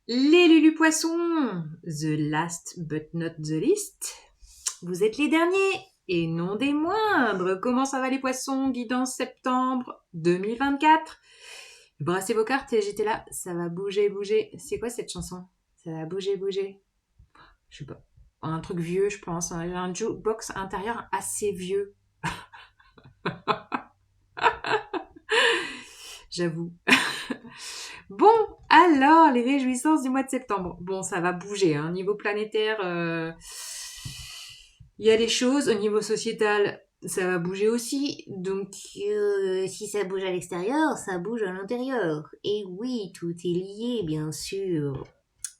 Les Lulu Poissons, the last but not the least. Vous êtes les derniers et non des moindres. Comment ça va les poissons? Guidance septembre 2024. Brassez vos cartes et j'étais là. Ça va bouger, bouger. C'est quoi cette chanson? Ça va bouger, bouger. Je sais pas. Un truc vieux, je pense. Un jukebox intérieur assez vieux. J'avoue. Bon, alors, les réjouissances du mois de septembre. Bon, ça va bouger, hein. Niveau planétaire, il y a des choses. Au niveau sociétal, ça va bouger aussi. Donc, si ça bouge à l'extérieur, ça bouge à l'intérieur. Et oui, tout est lié, bien sûr.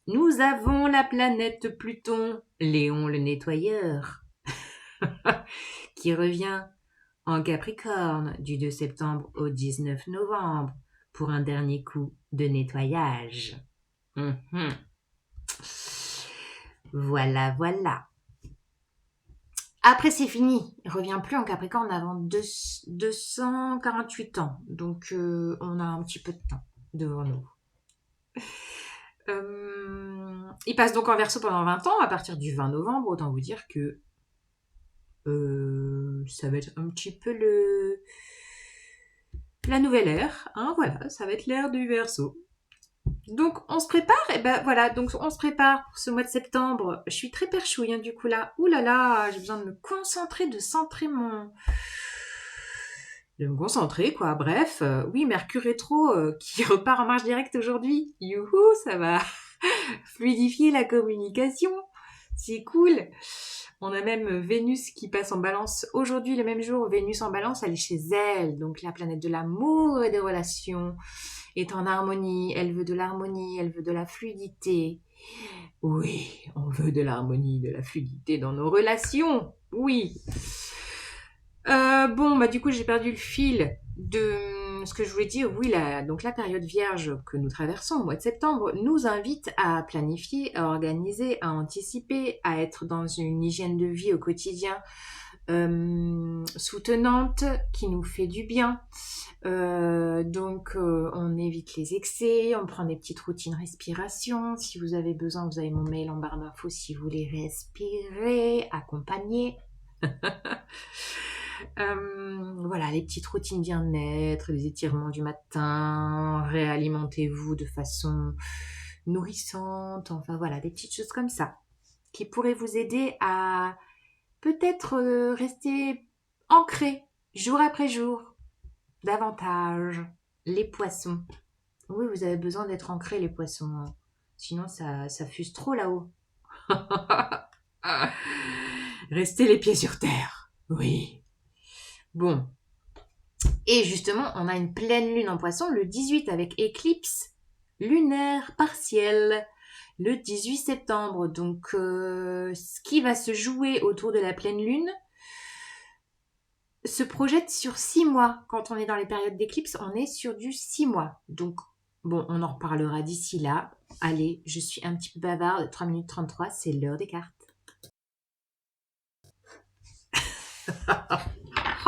Nous avons la planète Pluton, Léon le nettoyeur, qui revient en Capricorne du 2 septembre au 19 novembre pour un dernier coup de nettoyage. Voilà, voilà. Après, c'est fini. Il revient plus en Capricorne avant 248 ans. Donc, on a un petit peu de temps devant nous. Il passe donc en Verseau pendant 20 ans, à partir du 20 novembre. Autant vous dire que ça va être un petit peu la nouvelle ère. Hein, voilà, ça va être l'ère du Verseau. Donc on se prépare, et ben voilà, donc on se prépare pour ce mois de septembre. Je suis très perchouille, hein, du coup là. Ouh là là, j'ai besoin de me concentrer, de me concentrer, quoi. Bref, oui, Mercure rétro qui repart en marche directe aujourd'hui. Youhou, ça va fluidifier la communication. C'est cool. On a même Vénus qui passe en balance aujourd'hui, le même jour. Vénus en balance, elle est chez elle, donc la planète de l'amour et des relations est en harmonie. Elle veut de l'harmonie, elle veut de la fluidité. Oui, on veut de l'harmonie, de la fluidité dans nos relations. Oui. Bon, bah du coup, j'ai perdu le fil de ce que je voulais dire. Oui, donc la période vierge que nous traversons au mois de septembre nous invite à planifier, à organiser, à anticiper, à être dans une hygiène de vie au quotidien soutenante, qui nous fait du bien. Donc, on évite les excès, on prend des petites routines respiration. Si vous avez besoin, vous avez mon mail en barre d'infos si vous voulez respirer, accompagner. Voilà, les petites routines bien-être, les étirements du matin, réalimentez-vous de façon nourrissante, enfin voilà, des petites choses comme ça qui pourraient vous aider à peut-être rester ancré jour après jour davantage. Les poissons. Oui, vous avez besoin d'être ancré, les poissons, hein. Sinon ça fuse trop là-haut. Restez les pieds sur terre. Oui. Bon. Et justement, on a une pleine lune en poisson le 18 avec éclipse lunaire partielle le 18 septembre. Donc, ce qui va se jouer autour de la pleine lune se projette sur 6 mois. Quand on est dans les périodes d'éclipse, on est sur du 6 mois. Donc, bon, on en reparlera d'ici là. Allez, je suis un petit peu bavarde. 3 minutes 33, c'est l'heure des cartes.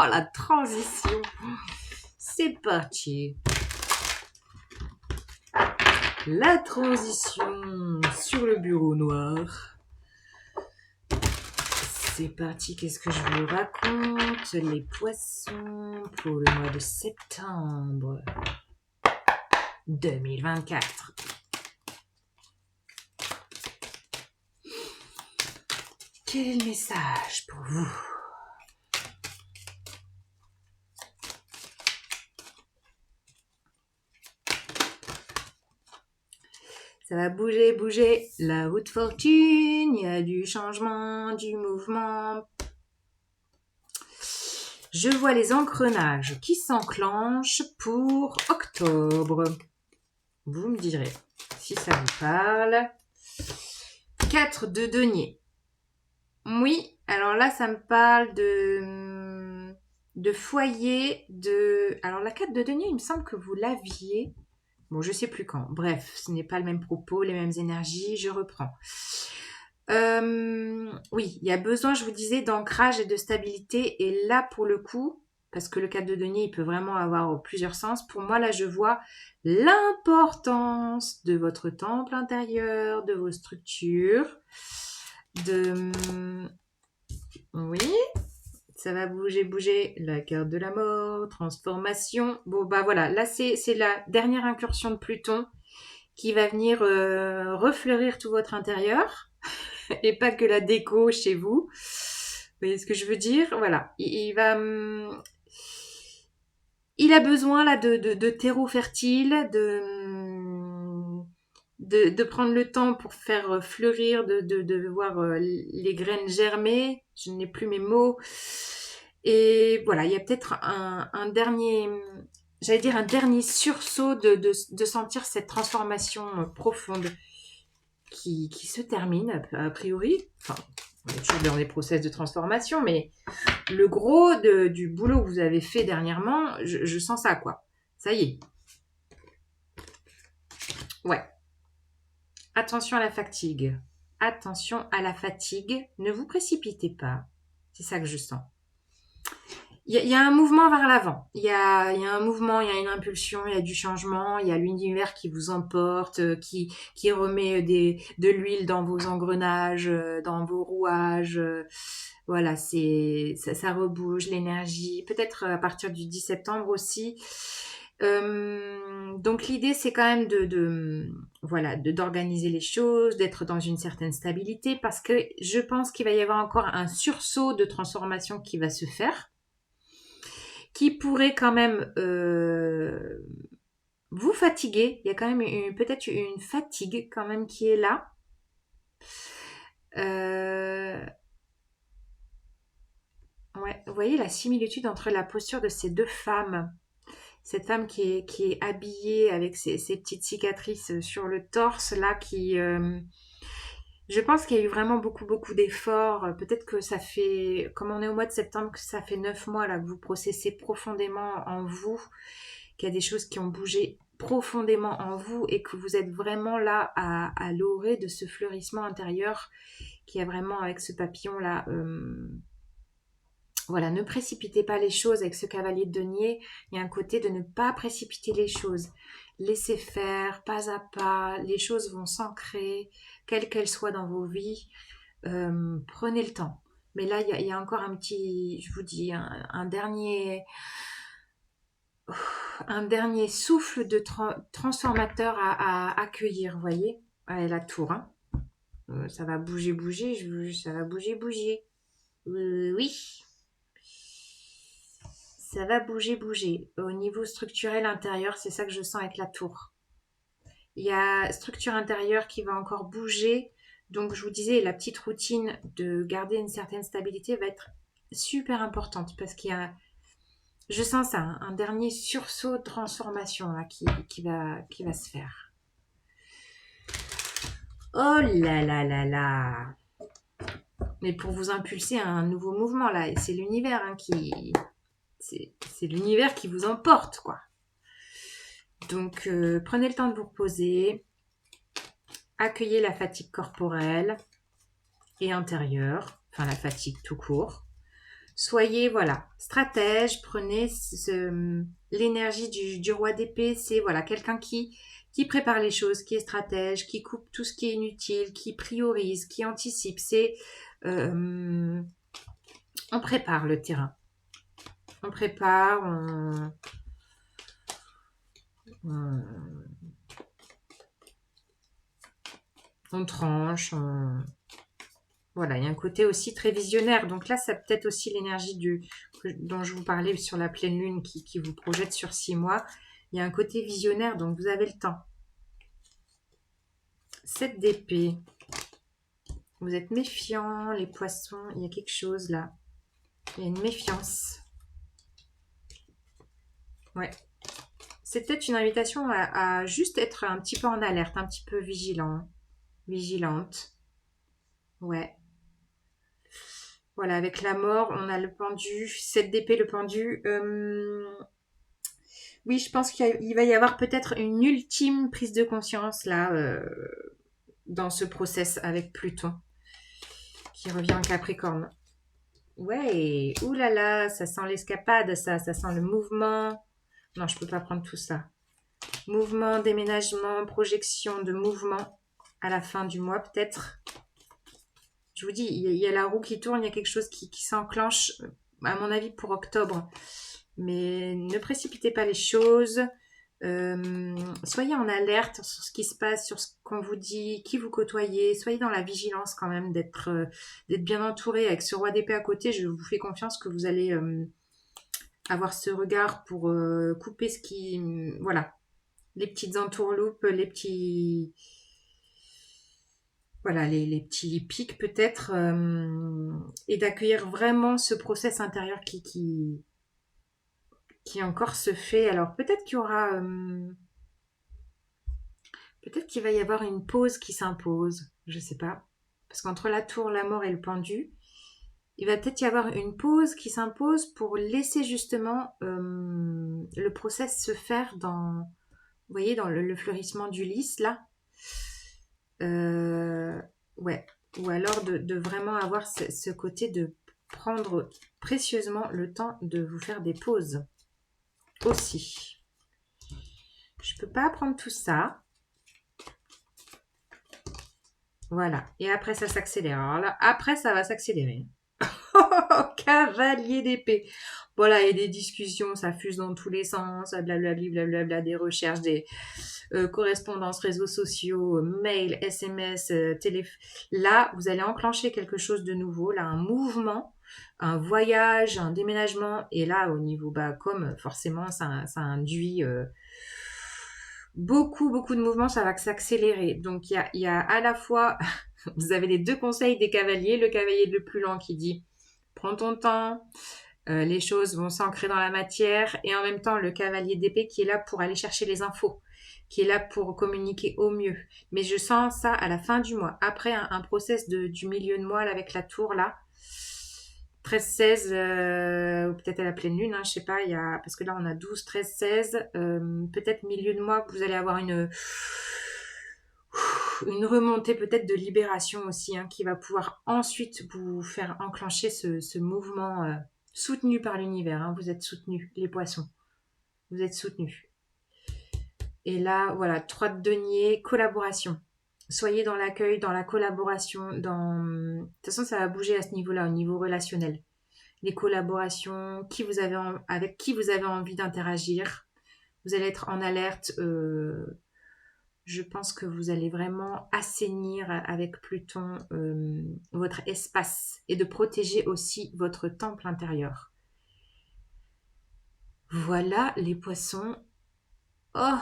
Oh, la transition. C'est parti. La transition sur le bureau noir. C'est parti, qu'est-ce que je vous raconte? Les poissons pour le mois de septembre 2024. Quel est le message pour vous? Ça va bouger, bouger. La haute fortune, il y a du changement, du mouvement. Je vois les engrenages qui s'enclenchent pour octobre. Vous me direz si ça vous parle. 4 de denier. Oui, alors là, ça me parle de foyer, Alors, la 4 de denier, il me semble que vous l'aviez. Bon, je sais plus quand. Bref, ce n'est pas le même propos, les mêmes énergies. Je reprends. Oui, il y a besoin, je vous disais, d'ancrage et de stabilité. Et là, pour le coup, parce que le 4 de denier, il peut vraiment avoir plusieurs sens. Pour moi, là, je vois l'importance de votre temple intérieur, de vos structures, de... Oui, ça va bouger, bouger. La carte de la mort, transformation. Bon, bah voilà, là, c'est la dernière incursion de Pluton qui va venir refleurir tout votre intérieur et pas que la déco chez vous. Vous voyez ce que je veux dire? Voilà, il va... Il a besoin là de terreau fertile, de prendre le temps pour faire fleurir, de voir les graines germer. Je n'ai plus mes mots. Et voilà, il y a peut-être un dernier, j'allais dire un dernier sursaut de sentir cette transformation profonde qui se termine a priori. Enfin, on est toujours dans les process de transformation, mais le gros du boulot que vous avez fait dernièrement, je sens ça, quoi. Ça y est. Ouais. Attention à la fatigue. Attention à la fatigue. Ne vous précipitez pas. C'est ça que je sens. Il y a un mouvement vers l'avant. Il y a un mouvement, il y a une impulsion, il y a du changement, il y a l'univers qui vous emporte, qui remet de l'huile dans vos engrenages, dans vos rouages. Voilà, ça rebouge l'énergie. Peut-être à partir du 10 septembre aussi. Donc l'idée c'est quand même d'organiser les choses, d'être dans une certaine stabilité parce que je pense qu'il va y avoir encore un sursaut de transformation qui va se faire, qui pourrait quand même vous fatiguer. Il y a quand même peut-être une fatigue quand même qui est là. Ouais, vous voyez la similitude entre la posture de ces deux femmes. Cette femme qui est habillée avec ses petites cicatrices sur le torse, là, je pense qu'il y a eu vraiment beaucoup, beaucoup d'efforts. Peut-être que ça fait, comme on est au mois de septembre, que ça fait 9 mois, là, que vous processez profondément en vous, qu'il y a des choses qui ont bougé profondément en vous et que vous êtes vraiment là à l'orée de ce fleurissement intérieur qui est vraiment avec ce papillon-là. Voilà, ne précipitez pas les choses avec ce cavalier de denier. Il y a un côté de ne pas précipiter les choses. Laissez faire, pas à pas. Les choses vont s'ancrer, quelles qu'elles soient dans vos vies. Prenez le temps. Mais là, il y a encore un petit, je vous dis, un dernier souffle de transformateur à accueillir, vous voyez? Allez, la tour, hein. Ça va bouger, bouger. Ça va bouger, bouger. Oui. Ça va bouger, bouger. Au niveau structurel intérieur, c'est ça que je sens avec la tour. Il y a structure intérieure qui va encore bouger. Donc, je vous disais, la petite routine de garder une certaine stabilité va être super importante parce qu'il y a, je sens ça, un dernier sursaut de transformation là, qui va se faire. Oh là là là là! Mais pour vous impulser à un nouveau mouvement là, et c'est l'univers hein, c'est l'univers qui vous emporte, quoi. Donc, prenez le temps de vous reposer. Accueillez la fatigue corporelle et intérieure. Enfin, la fatigue tout court. Soyez, voilà, stratège. Prenez l'énergie du roi d'épée. C'est, voilà, quelqu'un qui prépare les choses, qui est stratège, qui coupe tout ce qui est inutile, qui priorise, qui anticipe. C'est... on prépare le terrain. On prépare, on tranche, voilà, il y a un côté aussi très visionnaire. Donc là, ça peut-être aussi l'énergie dont je vous parlais sur la pleine lune qui vous projette sur 6 mois. Il y a un côté visionnaire, donc vous avez le temps. 7 d'épée. Vous êtes méfiants, les poissons. Il y a quelque chose là. Il y a une méfiance. Ouais. C'est peut-être une invitation à juste être un petit peu en alerte, un petit peu vigilante. Ouais. Voilà, avec la mort, on a le pendu, 7 d'épée, le pendu. Oui, je pense qu'il va y avoir peut-être une ultime prise de conscience là, dans ce process avec Pluton, qui revient en Capricorne. Ouais, oulala, ça sent l'escapade, ça sent le mouvement. Non, je peux pas prendre tout ça. Mouvement, déménagement, projection de mouvement à la fin du mois peut-être. Je vous dis, il y a la roue qui tourne, il y a quelque chose qui s'enclenche, à mon avis, pour octobre. Mais ne précipitez pas les choses. Soyez en alerte sur ce qui se passe, sur ce qu'on vous dit, qui vous côtoyez. Soyez dans la vigilance quand même d'être bien entouré. Avec ce roi d'épée à côté, je vous fais confiance que vous allez avoir ce regard pour couper ce qui... Voilà, les petites entourloupes, les petits... Voilà, les petits pics peut-être. Et d'accueillir vraiment ce process intérieur qui encore se fait. Alors peut-être qu'il y aura... peut-être qu'il va y avoir une pause qui s'impose, je sais pas. Parce qu'entre la tour, la mort et le pendu, il va peut-être y avoir une pause qui s'impose pour laisser justement le process se faire dans, vous voyez, dans le fleurissement du lys, là. Ouais. Ou alors de vraiment avoir ce côté de prendre précieusement le temps de vous faire des pauses aussi. Je peux pas apprendre tout ça. Voilà. Et après, ça s'accélère. Alors là, après, ça va s'accélérer. Cavalier d'épée. Voilà, et des discussions, ça fuse dans tous les sens, blablabli, blablabla, des recherches, des correspondances, réseaux sociaux, mails, SMS, téléphone. Là, vous allez enclencher quelque chose de nouveau, là, un mouvement, un voyage, un déménagement. Et là, au niveau comme forcément, ça induit beaucoup, beaucoup de mouvements, ça va s'accélérer. Donc, il y a à la fois, vous avez les deux conseils des cavaliers, le cavalier le plus lent qui dit prends ton temps, les choses vont s'ancrer dans la matière, et en même temps le cavalier d'épée qui est là pour aller chercher les infos, qui est là pour communiquer au mieux. Mais je sens ça à la fin du mois, après un process du milieu de mois là, avec la tour là, 13-16, ou peut-être à la pleine lune, hein, je sais pas, parce que là on a 12, 13, 16, peut-être milieu de mois que vous allez avoir une remontée peut-être de libération aussi, hein, qui va pouvoir ensuite vous faire enclencher ce mouvement soutenu par l'univers. Hein. Vous êtes soutenus, les poissons. Vous êtes soutenus. Et là, voilà, 3 de denier, collaboration. Soyez dans l'accueil, dans la collaboration, De toute façon, ça va bouger à ce niveau-là, au niveau relationnel. Les collaborations, avec qui vous avez envie d'interagir. Vous allez être en alerte. Je pense que vous allez vraiment assainir avec Pluton votre espace et de protéger aussi votre temple intérieur. Voilà les poissons. Oh,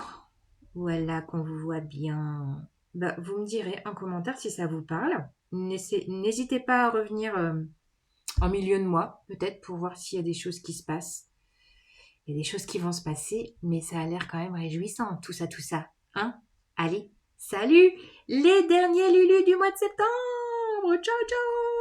voilà qu'on vous voit bien. Vous me direz en commentaire si ça vous parle. N'hésitez pas à revenir en milieu de mois, peut-être pour voir s'il y a des choses qui se passent. Il y a des choses qui vont se passer, mais ça a l'air quand même réjouissant, tout ça. Hein? Allez, salut les derniers Lulus du mois de septembre. Ciao, ciao.